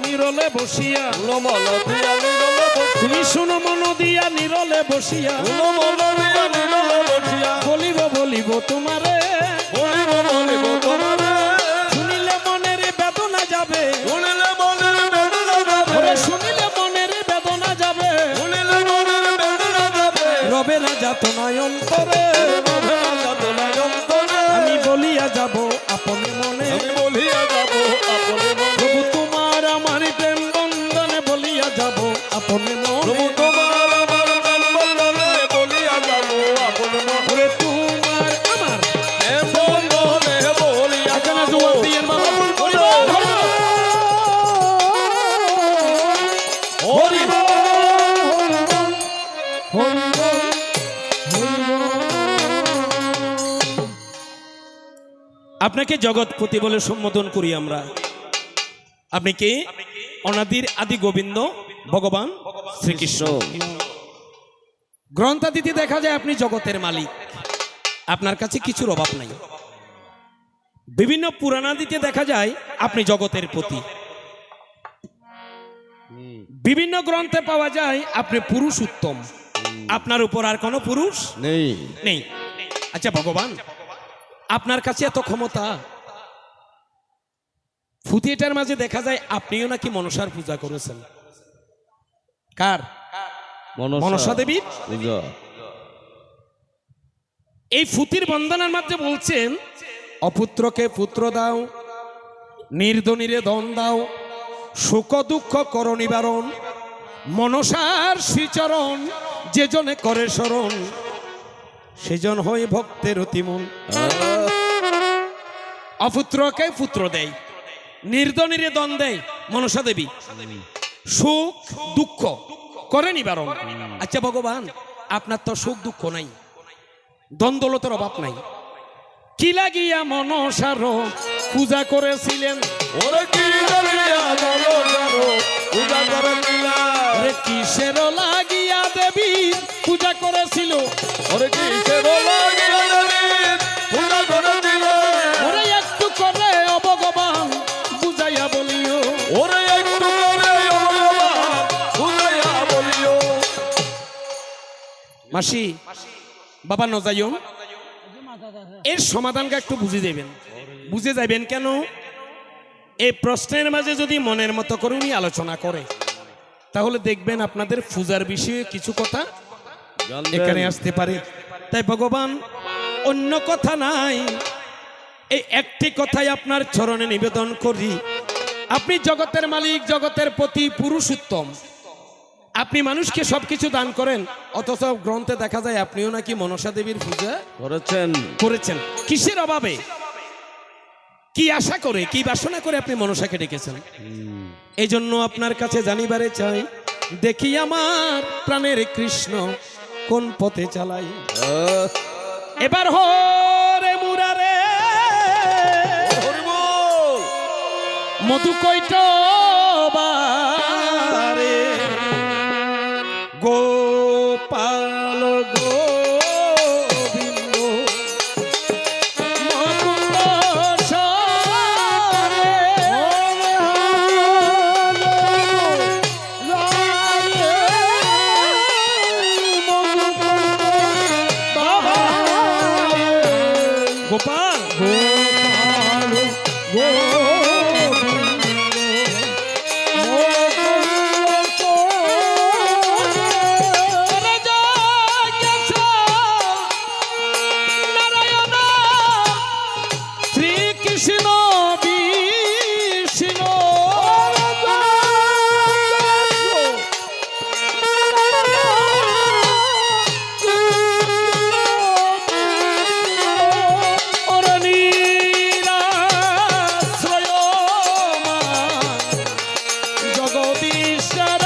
নিরলে বসিয়া তুমি শুনো মন দিয়া নিরলে বসিয়া বলিব বলিব তোমারে শুনিলে মনের বেদনা যাবে শুনিলে মনের বেদনা যাবে রবে না যাতনায় অন্তরে আমি বলিয়া যাব আপনি মনে প্রভু তোমার আমার প্রেম বন্ধনে বলিয়া যাব আপনি মনে তোমার আমার প্রেম বন্ধনে বলিয়া যাব আপনাকে জগৎপতি বলে সম্বোধন করি আমরা। আপনি কি? অনাদির আদি গোবিন্দ ভগবান শ্রীকৃষ্ণ। গ্রন্থাদিতে দেখা যায় আপনি জগতের মালিক, আপনার কাছে কিছুর অভাব নাই। বিভিন্ন পুরাণাদিতে দেখা যায় আপনি জগতের পতি। বিভিন্ন গ্রন্থে পাওয়া যায় আপনি পুরুষ উত্তম, আপনার উপর আর কোনো পুরুষ নেই। আচ্ছা ভগবান, আপনার কাছে এত ক্ষমতা, ফুটিয়েটার মাঝে দেখা যায় আপনিও নাকি মনসার পূজা করেছেন। কার? মনসা দেবীর। এই ফুতির বন্দনার মাঝে বলছেন, অপুত্রকে পুত্র দাও, নির্ধনীরে ধন দাও, সুখ দুঃখ কর নিবারণ, মনসার শ্রীচরণ যে জনে করে শরণ, সেজন হয় ভক্তের অতিমন। অপুত্রকে পুত্র দেয়, নির্ধনীরে দন দেয় মনসা দেবী, সুখ দুঃখ করে নিবারণ। আচ্ছা ভগবান, আপনার তো সুখ দুঃখ নাই, দ্বন্দ্বলতার অভাব নাই, কি লাগিয়া মনসার পূজা করেছিলেন? কিসের লাগিয়া দেবী পূজা করেছিল? একটু করে অভগবান বুঝাইয়া বলিও, মাসি বাবা নজাইম, এর সমাধানটা একটু বুঝে যাবেন। বুঝে যাবেন কেন? এই প্রশ্নের মাঝে যদি মনের মতো করে উনি আলোচনা করে, তাহলে দেখবেন আপনাদের পূজার বিষয়ে কিছু কথা এখানে আসতে পারে। তাই ভগবান, অন্য কথা নাই, এই একটি কথাই আপনার চরণে নিবেদন করি। আপনি জগতের মালিক, জগতের পতি, পুরুষোত্তম। আপনি মানুষকে সবকিছু দান করেন, অথচ গ্রন্থে দেখা যায় আপনিও নাকি মনসা দেবীর পূজা করেছেন। কিসের অভাবে, কি আশা করে, কি বাসনা করে আপনি মনসাকে ডেকেছেন? এই জন্য আপনার কাছে জানিবারে চাই, দেখি আমার প্রাণের কৃষ্ণ কোন পথে চালাই। এবার হরে মুরারে মধু কৈটবারে গোপাল গোবিন্দ মুকুন্দ সরে গোপাল জগদীশ্বর